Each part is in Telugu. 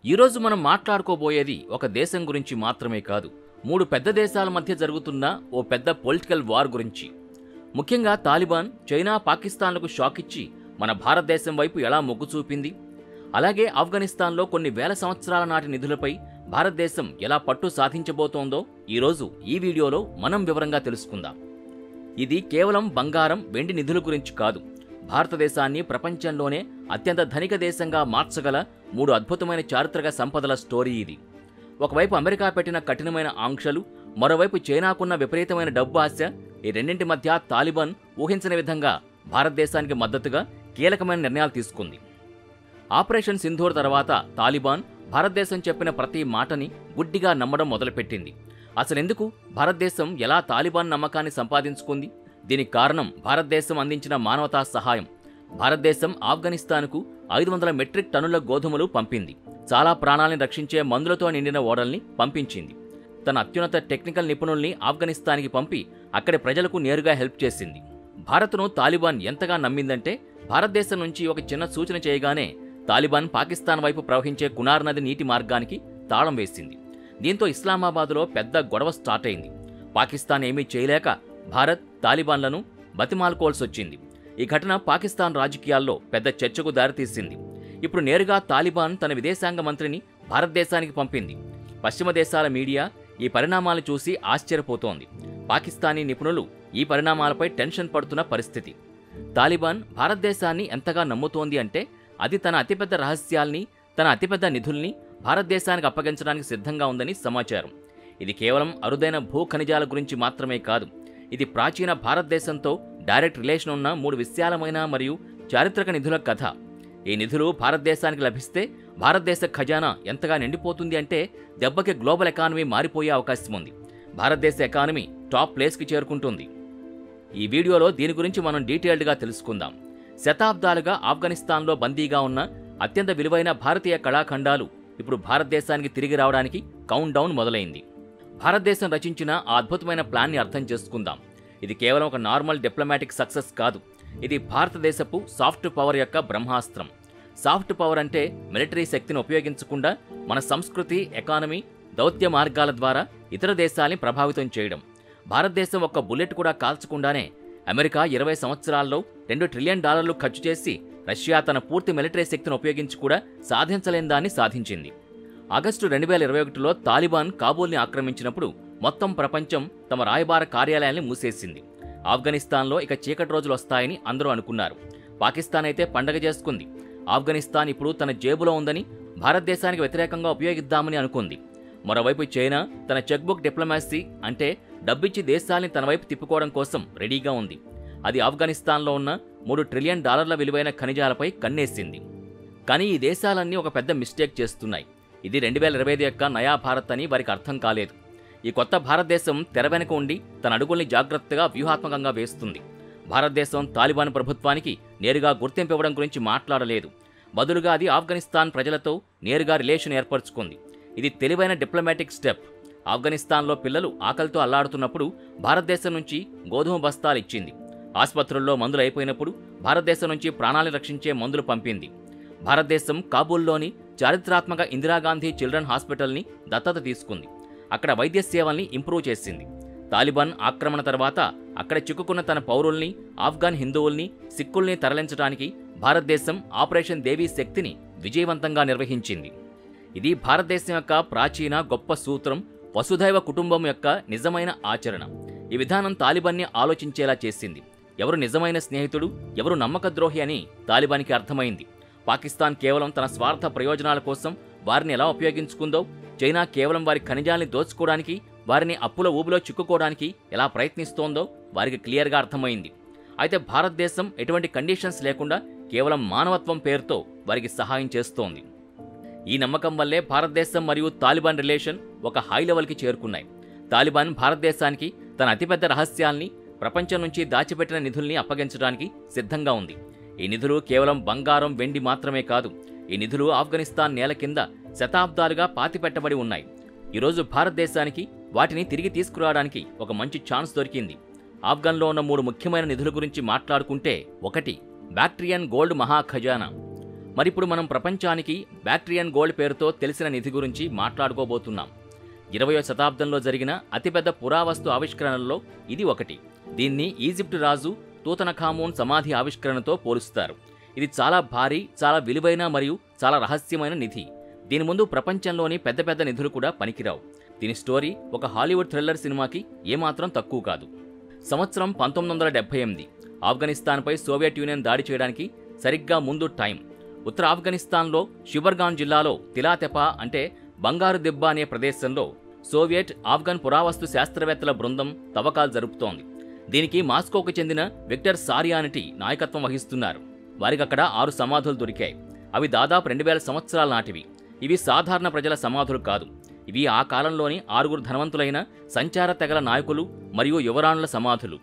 ఈరోజు మనం మాట్లాడుకోబోయేది ఒక దేశం గురించి మాత్రమే కాదు, మూడు పెద్ద దేశాల మధ్య జరుగుతున్న ఓ పెద్ద పొలిటికల్ వార్ గురించి. ముఖ్యంగా తాలిబాన్ చైనా, పాకిస్తాన్లకు షాక్ ఇచ్చి మన భారతదేశం వైపు ఎలా మొగ్గు చూపింది, అలాగే ఆఫ్ఘనిస్తాన్లో కొన్ని వేల సంవత్సరాల నాటి నిధులపై భారతదేశం ఎలా పట్టు సాధించబోతోందో ఈరోజు ఈ వీడియోలో మనం వివరంగా తెలుసుకుందాం. ఇది కేవలం బంగారం, వెండి నిధుల గురించి కాదు, భారతదేశాన్ని ప్రపంచంలోనే అత్యంత ధనిక దేశంగా మార్చగల మూడు అద్భుతమైన చారిత్రక సంపదల స్టోరీ ఇది. ఒకవైపు అమెరికా పెట్టిన కఠినమైన ఆంక్షలు, మరోవైపు చైనాకున్న విపరీతమైన డబ్బు ఆశ, ఈ రెండింటి మధ్య తాలిబాన్ ఊహించని విధంగా భారతదేశానికి మద్దతుగా కీలకమైన నిర్ణయాలు తీసుకుంది. ఆపరేషన్ సింధూర్ తర్వాత తాలిబాన్ భారతదేశం చెప్పిన ప్రతి మాటని గుడ్డిగా నమ్మడం మొదలుపెట్టింది. అసలెందుకు భారతదేశం ఎలా తాలిబాన్ నమ్మకాన్ని సంపాదించుకుంది? దీనికి కారణం భారతదేశం అందించిన మానవతా సహాయం. భారతదేశం ఆఫ్ఘనిస్తాన్కు 500 మెట్రిక్ టన్నుల గోధుమలు పంపింది. చాలా ప్రాణాలను రక్షించే మందులతో నిండిన ఓడల్ని పంపించింది. తన అత్యున్నత టెక్నికల్ నిపుణుల్ని ఆఫ్ఘనిస్తాన్కి పంపి అక్కడి ప్రజలకు నేరుగా హెల్ప్ చేసింది. భారత్ను తాలిబాన్ ఎంతగా నమ్మిందంటే, భారతదేశం నుంచి ఒక చిన్న సూచన చేయగానే తాలిబాన్ పాకిస్తాన్ వైపు ప్రవహించే కునార్ నది నీటి మార్గానికి తాళం వేసింది. దీంతో ఇస్లామాబాద్లో పెద్ద గొడవ స్టార్ట్ అయింది. పాకిస్తాన్ ఏమీ చేయలేక భారత్ తాలిబాన్లను బతిమాలుకోవాల్సొచ్చింది. ఈ ఘటన పాకిస్తాన్ రాజకీయాల్లో పెద్ద చర్చకు దారితీసింది. ఇప్పుడు నేరుగా తాలిబాన్ తన విదేశాంగ మంత్రిని భారతదేశానికి పంపింది. పశ్చిమ దేశాల మీడియా ఈ పరిణామాలు చూసి ఆశ్చర్యపోతోంది. పాకిస్తానీ నిపుణులు ఈ పరిణామాలపై టెన్షన్ పడుతున్న పరిస్థితి. తాలిబాన్ భారతదేశాన్ని ఎంతగా నమ్ముతోంది అంటే, అది తన అతిపెద్ద రహస్యాల్ని, తన అతిపెద్ద నిధుల్ని భారతదేశానికి అప్పగించడానికి సిద్ధంగా ఉందని సమాచారం. ఇది కేవలం అరుదైన భూ ఖనిజాల గురించి మాత్రమే కాదు, ఇది ప్రాచీన భారతదేశంతో డైరెక్ట్ రిలేషన్ ఉన్న మూడు విశాలమైన మరియు చారిత్రక నిధుల కథ. ఈ నిధులు భారతదేశానికి లభిస్తే భారతదేశ ఖజానా ఎంతగా నిండిపోతుంది అంటే, దెబ్బకి గ్లోబల్ ఎకానమీ మారిపోయే అవకాశం ఉంది. భారతదేశ ఎకానమీ టాప్ ప్లేస్కి చేరుకుంటుంది. ఈ వీడియోలో దీని గురించి మనం డీటెయిల్డ్గా తెలుసుకుందాం. శతాబ్దాలుగా ఆఫ్ఘనిస్తాన్లో బందీగా ఉన్న అత్యంత విలువైన భారతీయ కళాఖండాలు ఇప్పుడు భారతదేశానికి తిరిగి రావడానికి కౌంట్ డౌన్ మొదలైంది. భారతదేశం రచించిన ఆ అద్భుతమైన ప్లాన్ని అర్థం చేసుకుందాం. ఇది కేవలం ఒక నార్మల్ డిప్లొమాటిక్ సక్సెస్ కాదు, ఇది భారతదేశపు సాఫ్ట్ పవర్ యొక్క బ్రహ్మాస్త్రం. సాఫ్ట్ పవర్ అంటే మిలిటరీ శక్తిని ఉపయోగించకుండా మన సంస్కృతి, ఎకానమీ, దౌత్య మార్గాల ద్వారా ఇతర దేశాల్ని ప్రభావితం చేయడం. భారతదేశం ఒక్క బుల్లెట్ కూడా కాల్చకుండానే అమెరికా 20 సంవత్సరాల్లో $2 ట్రిలియన్ ఖర్చు చేసి రష్యా తన పూర్తి మిలిటరీ శక్తిని ఉపయోగించి కూడా సాధించలేని దాన్ని సాధించింది. ఆగస్టు 2021లో తాలిబాన్ కాబూల్ని ఆక్రమించినప్పుడు మొత్తం ప్రపంచం తమ రాయబార కార్యాలయాల్ని మూసేసింది. ఆఫ్ఘనిస్తాన్లో ఇక చీకటి రోజులు వస్తాయని అందరూ అనుకున్నారు. పాకిస్తాన్ అయితే పండగ చేసుకుంది. ఆఫ్ఘనిస్తాన్ ఇప్పుడు తన జేబులో ఉందని, భారతదేశానికి వ్యతిరేకంగా ఉపయోగిద్దామని అనుకుంది. మరోవైపు చైనా తన చెక్బుక్ డిప్లొమాసీ అంటే డబ్బిచ్చి దేశాల్ని తన వైపు తిప్పుకోవడం కోసం రెడీగా ఉంది. అది ఆఫ్ఘనిస్తాన్లో ఉన్న $3 ట్రిలియన్ విలువైన ఖనిజాలపై కన్నేసింది. కానీ ఈ దేశాలన్నీ ఒక పెద్ద మిస్టేక్ చేస్తున్నాయి. ఇది 2025 యొక్క నయా భారత్ అని వారికి అర్థం కాలేదు. ఈ కొత్త భారతదేశం తెర వెనుక ఉండి తన అడుగుల్ని జాగ్రత్తగా వ్యూహాత్మకంగా వేస్తుంది. భారతదేశం తాలిబాన్ ప్రభుత్వానికి నేరుగా గుర్తింపు ఇవ్వడం గురించి మాట్లాడలేదు. బదులుగా అది ఆఫ్ఘనిస్తాన్ ప్రజలతో నేరుగా రిలేషన్ ఏర్పరచుకుంది. ఇది తెలివైన డిప్లొమాటిక్ స్టెప్. ఆఫ్ఘనిస్తాన్లో పిల్లలు ఆకలితో అల్లాడుతున్నప్పుడు భారతదేశం నుంచి గోధుమ బస్తాలు ఇచ్చింది. ఆసుపత్రుల్లో మందులు అయిపోయినప్పుడు భారతదేశం నుంచి ప్రాణాలను రక్షించే మందులు పంపింది. భారతదేశం కాబూల్లోని చారిత్రాత్మక ఇందిరాగాంధీ చిల్డ్రన్ హాస్పిటల్ని దత్తత తీసుకుంది. అక్కడ వైద్య సేవల్ని ఇంప్రూవ్ చేసింది. తాలిబాన్ ఆక్రమణ తర్వాత అక్కడ చిక్కుకున్న తన పౌరుల్ని, ఆఫ్ఘన్ హిందువుల్ని, సిక్కుల్ని తరలించడానికి భారతదేశం ఆపరేషన్ దేవీ శక్తిని విజయవంతంగా నిర్వహించింది. ఇది భారతదేశం యొక్క ప్రాచీన గొప్ప సూత్రం, వసుధైవ కుటుంబం యొక్క నిజమైన ఆచరణ. ఈ విధానం తాలిబాన్ని ఆలోచించేలా చేసింది. ఎవరు నిజమైన స్నేహితుడు, ఎవరు నమ్మకద్రోహి అని తాలిబాన్కి అర్థమైంది. పాకిస్తాన్ కేవలం తన స్వార్థ ప్రయోజనాల కోసం వారిని ఎలా ఉపయోగించుకుందో, చైనా కేవలం వారి ఖనిజాల్ని దోచుకోవడానికి, వారిని అప్పుల ఊబిలో చిక్కుకోవడానికి ఎలా ప్రయత్నిస్తోందో వారికి క్లియర్గా అర్థమైంది. అయితే భారతదేశం ఎటువంటి కండిషన్స్ లేకుండా కేవలం మానవత్వం పేరుతో వారికి సహాయం చేస్తోంది. ఈ నమ్మకం వల్లే భారతదేశం మరియు తాలిబాన్ రిలేషన్ ఒక హై లెవెల్కి చేరుకున్నాయి. తాలిబాన్ భారతదేశానికి తన అతిపెద్ద రహస్యాల్ని, ప్రపంచం నుంచి దాచిపెట్టిన నిధుల్ని అప్పగించడానికి సిద్ధంగా ఉంది. ఈ నిధులు కేవలం బంగారం, వెండి మాత్రమే కాదు. ఈ నిధులు ఆఫ్ఘనిస్తాన్ నేల కింద శతాబ్దాలుగా పాతిపెట్టబడి ఉన్నాయి. ఈరోజు భారతదేశానికి వాటిని తిరిగి తీసుకురావడానికి ఒక మంచి ఛాన్స్ దొరికింది. ఆఫ్ఘన్లో ఉన్న 3 ముఖ్యమైన నిధుల గురించి మాట్లాడుకుంటే, 1 బ్యాక్ట్రియన్ గోల్డ్ మహా ఖజానా. మరిప్పుడు మనం ప్రపంచానికి బ్యాక్ట్రియన్ గోల్డ్ పేరుతో తెలిసిన నిధి గురించి మాట్లాడుకోబోతున్నాం. 20వ శతాబ్దంలో జరిగిన అతిపెద్ద పురావస్తు ఆవిష్కరణల్లో ఇది ఒకటి. దీన్ని ఈజిప్టు రాజు తూతనఖామూన్ సమాధి ఆవిష్కరణతో పోలుస్తారు. ఇది చాలా భారీ, చాలా విలువైన మరియు చాలా రహస్యమైన నిధి. దీని ముందు ప్రపంచంలోని పెద్ద పెద్ద నిధులు కూడా పనికిరావు. దీని స్టోరీ ఒక హాలీవుడ్ థ్రిల్లర్ సినిమాకి ఏమాత్రం తక్కువ కాదు. సంవత్సరం 1978. ఆఫ్ఘనిస్తాన్పై సోవియట్ యూనియన్ దాడి చేయడానికి సరిగ్గా ముందు టైం. ఉత్తర ఆఫ్ఘనిస్తాన్లో షుబర్గాన్ జిల్లాలో తిలాతెపా అంటే బంగారు దెబ్బ అనే ప్రదేశంలో సోవియట్ ఆఫ్ఘన్ పురావస్తు శాస్త్రవేత్తల బృందం తవ్వకాలు జరుపుతోంది. దీనికి మాస్కోకు చెందిన విక్టర్ సారియానిటీ నాయకత్వం వహిస్తున్నారు. వారికక్కడ 6 సమాధులు దొరికాయి. అవి దాదాపు 2000 సంవత్సరాల నాటివి. ఇవి సాధారణ ప్రజల సమాధులు కాదు. ఇవి ఆ కాలంలోని 6 ధనవంతులైన సంచార తెగల నాయకులు మరియు యువరాణుల సమాధులు.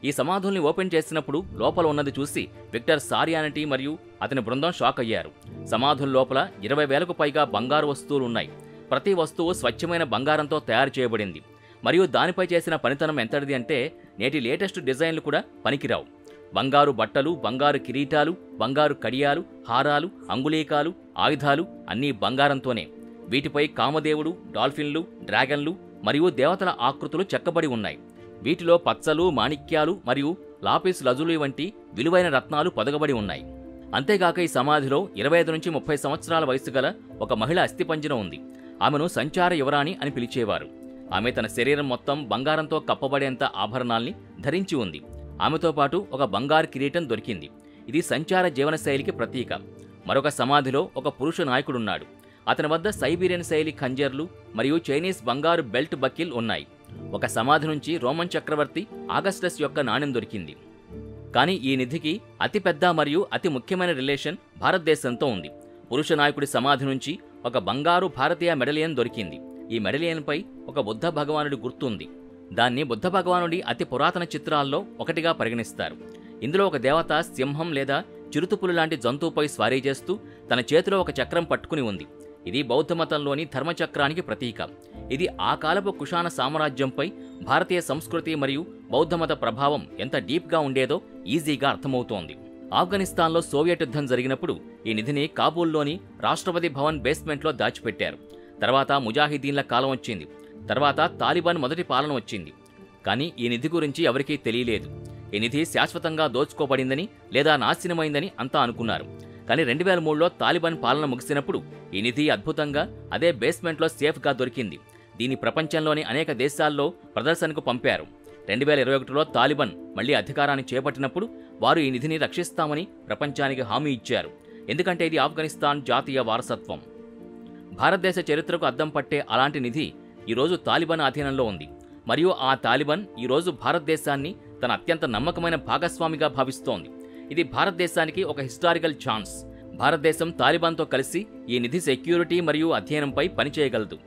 ఈ సమాధుల్ని ఓపెన్ చేసినప్పుడు లోపల ఉన్నది చూసి విక్టర్ సారియానిటీ మరియు అతని బృందం షాక్ అయ్యారు. సమాధుల లోపల 20,000కు పైగా బంగారు వస్తువులు ఉన్నాయి. ప్రతి వస్తువు స్వచ్ఛమైన బంగారంతో తయారు చేయబడింది. మరియు దానిపై చేసిన పనితనం ఎంతటిది అంటే నేటి లేటెస్ట్ డిజైన్లు కూడా పనికిరావు. బంగారు బట్టలు, బంగారు కిరీటాలు, బంగారు కడియాలు, హారాలు, అంగుళీకాలు, ఆయుధాలు అన్నీ బంగారంతోనే. వీటిపై కామదేవుడు, డాల్ఫిన్లు, డ్రాగన్లు మరియు దేవతల ఆకృతులు చెక్కబడి ఉన్నాయి. వీటిలో పచ్చలు, మాణిక్యాలు మరియు లాపిస్ లజులి వంటి విలువైన రత్నాలు పొదగబడి ఉన్నాయి. అంతేగాక ఈ సమాధిలో 25 నుంచి 30 సంవత్సరాల వయసు గల ఒక మహిళ అస్థిపంజరం ఉంది. ఆమెను సంచార యువరాణి అని పిలిచేవారు. ఆమె తన శరీరం మొత్తం బంగారంతో కప్పబడేంత ఆభరణాల్ని ధరించి ఉంది. ఆమెతో పాటు ఒక బంగారు కిరీటం దొరికింది. ఇది సంచార జీవనశైలికి ప్రతీక. మరొక సమాధిలో ఒక పురుష నాయకుడున్నాడు. అతని వద్ద సైబీరియన్ శైలి ఖంజర్లు మరియు చైనీస్ బంగారు బెల్ట్ బకిల్ ఉన్నాయి. ఒక సమాధి నుంచి రోమన్ చక్రవర్తి ఆగస్టస్ యొక్క నాణెం దొరికింది. కానీ ఈ నిధికి అతిపెద్ద మరియు అతి ముఖ్యమైన రిలేషన్ భారతదేశంతో ఉంది. పురుష నాయకుడి సమాధి నుంచి ఒక బంగారు భారతీయ మెడలియన్ దొరికింది. ఈ మెడలియన్పై ఒక బుద్ధ భగవానుడి గుర్తుంది. దాన్ని బుద్ధ భగవానుడి అతి పురాతన చిత్రాల్లో ఒకటిగా పరిగణిస్తారు. ఇందులో ఒక దేవత సింహం లేదా చిరుతుపులు లాంటి జంతువుపై స్వారీ చేస్తూ తన చేతిలో ఒక చక్రం పట్టుకుని ఉంది. ఇది బౌద్ధ మతంలోని ధర్మచక్రానికి ప్రతీక. ఇది ఆ కాలపు కుషాణ సామ్రాజ్యంపై భారతీయ సంస్కృతి మరియు బౌద్ధమత ప్రభావం ఎంత డీప్గా ఉండేదో ఈజీగా అర్థమవుతోంది. ఆఫ్ఘనిస్తాన్లో సోవియట్ యుద్ధం జరిగినప్పుడు ఈ నిధిని కాబూల్లోని రాష్ట్రపతి భవన్ బేస్మెంట్లో దాచిపెట్టారు. తర్వాత ముజాహిదీన్ల కాలం వచ్చింది. తర్వాత తాలిబాన్ మొదటి పాలన వచ్చింది. కానీ ఈ నిధి గురించి ఎవరికీ తెలియలేదు. ఈ నిధి శాశ్వతంగా దోచుకోబడిందని లేదా నాశనమైందని అంతా అనుకున్నారు. కానీ 2003లో తాలిబాన్ పాలన ముగిసినప్పుడు ఈ నిధి అద్భుతంగా అదే బేస్మెంట్లో సేఫ్గా దొరికింది. దీన్ని ప్రపంచంలోని అనేక దేశాల్లో ప్రదర్శనకు పంపారు. 2021లో తాలిబాన్ మళ్లీ అధికారాన్ని చేపట్టినప్పుడు వారు ఈ నిధిని రక్షిస్తామని ప్రపంచానికి హామీ ఇచ్చారు. ఎందుకంటే ఇది ఆఫ్ఘనిస్తాన్ జాతీయ వారసత్వం. భారతదేశ చరిత్రకు అద్దం పట్టే అలాంటి నిధి ఈరోజు తాలిబాన్ అధీనంలో ఉంది. మరియు ఆ తాలిబాన్ ఈరోజు భారతదేశాన్ని తన అత్యంత నమ్మకమైన భాగస్వామిగా భావిస్తోంది. ఇది భారతదేశానికి ఒక హిస్టారికల్ ఛాన్స్. భారతదేశం తాలిబాన్తో కలిసి ఈ నిధి సెక్యూరిటీ మరియు అధ్యయనంపై పనిచేయగలదు.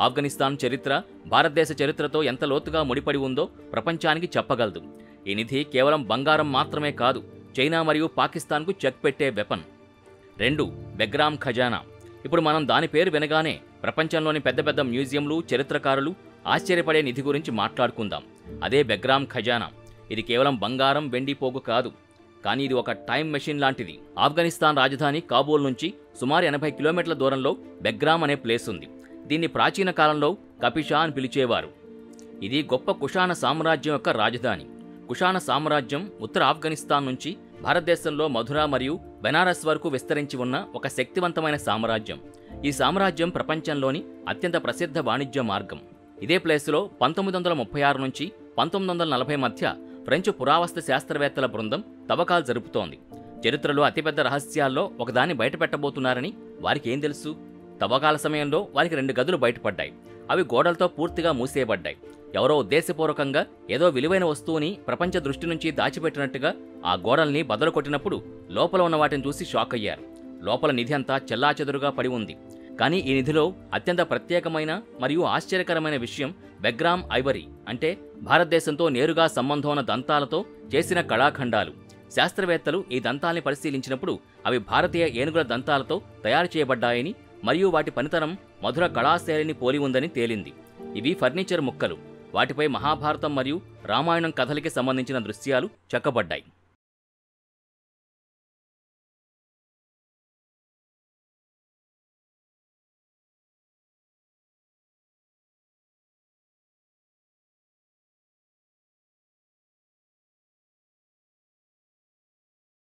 ఆఫ్ఘనిస్తాన్ చరిత్ర భారతదేశ చరిత్రతో ఎంత లోతుగా ముడిపడి ఉందో ప్రపంచానికి చెప్పగలదు. ఈ నిధి కేవలం బంగారం మాత్రమే కాదు, చైనా మరియు పాకిస్తాన్కు చెక్ పెట్టే వెపన్. 2. బెగ్రామ్ ఖజానా. ఇప్పుడు మనం దాని పేరు వినగానే ప్రపంచంలోని పెద్ద పెద్ద మ్యూజియంలు, చరిత్రకారులు ఆశ్చర్యపడే నిధి గురించి మాట్లాడుకుందాం. అదే బెగ్రామ్ ఖజానా. ఇది కేవలం బంగారం, వెండి పోగు కాదు, కానీ ఇది ఒక టైం మెషిన్ లాంటిది. ఆఫ్ఘనిస్తాన్ రాజధాని కాబూల్ నుంచి సుమారు 80 కిలోమీటర్ల దూరంలో బెగ్రామ్ అనే ప్లేస్ ఉంది. దీన్ని ప్రాచీన కాలంలో కపిషా అని పిలిచేవారు. ఇది గొప్ప కుషాణ సామ్రాజ్యం యొక్క రాజధాని. కుషాణ సామ్రాజ్యం ఉత్తర ఆఫ్ఘనిస్తాన్ నుంచి భారతదేశంలో మధుర మరియు బెనారస్ వరకు విస్తరించి ఉన్న ఒక శక్తివంతమైన సామ్రాజ్యం. ఈ సామ్రాజ్యం ప్రపంచంలోని అత్యంత ప్రసిద్ధ వాణిజ్య మార్గం. ఇదే ప్లేస్లో 1936 నుంచి 1940 మధ్య ఫ్రెంచ్ పురావస్తు శాస్త్రవేత్తల బృందం తవ్వకాలు జరుపుతోంది. చరిత్రలో అతిపెద్ద రహస్యాల్లో ఒకదాన్ని బయటపెట్టబోతున్నారని వారికి ఏం తెలుసు? తవ్వకాల సమయంలో వారికి 2 గదులు బయటపడ్డాయి. అవి గోడలతో పూర్తిగా మూసేయబడ్డాయి. ఎవరో ఉద్దేశపూర్వకంగా ఏదో విలువైన వస్తువుని ప్రపంచ దృష్టి నుంచి దాచిపెట్టినట్టుగా ఆ గోడల్ని బదలు కొట్టినప్పుడు లోపల ఉన్న వాటిని చూసి షాక్ అయ్యారు. లోపల నిధి అంతా చెల్లాచెదురుగా పడి ఉంది. కానీ ఈ నిధిలో అత్యంత ప్రత్యేకమైన మరియు ఆశ్చర్యకరమైన విషయం బెగ్రామ్ ఐవరీ, అంటే భారతదేశంతో నేరుగా సంబంధం ఉన్న దంతాలతో చేసిన కళాఖండాలు. శాస్త్రవేత్తలు ఈ దంతాల్ని పరిశీలించినప్పుడు అవి భారతీయ ఏనుగుల దంతాలతో తయారు చేయబడ్డాయని మరియు వాటి పనితనం మధుర కళాశైలిని పోలి ఉందని తేలింది. ఇవి ఫర్నిచర్ ముక్కలు. వాటిపై మహాభారతం మరియు రామాయణం కథలకి సంబంధించిన దృశ్యాలు చెక్కబడ్డాయి.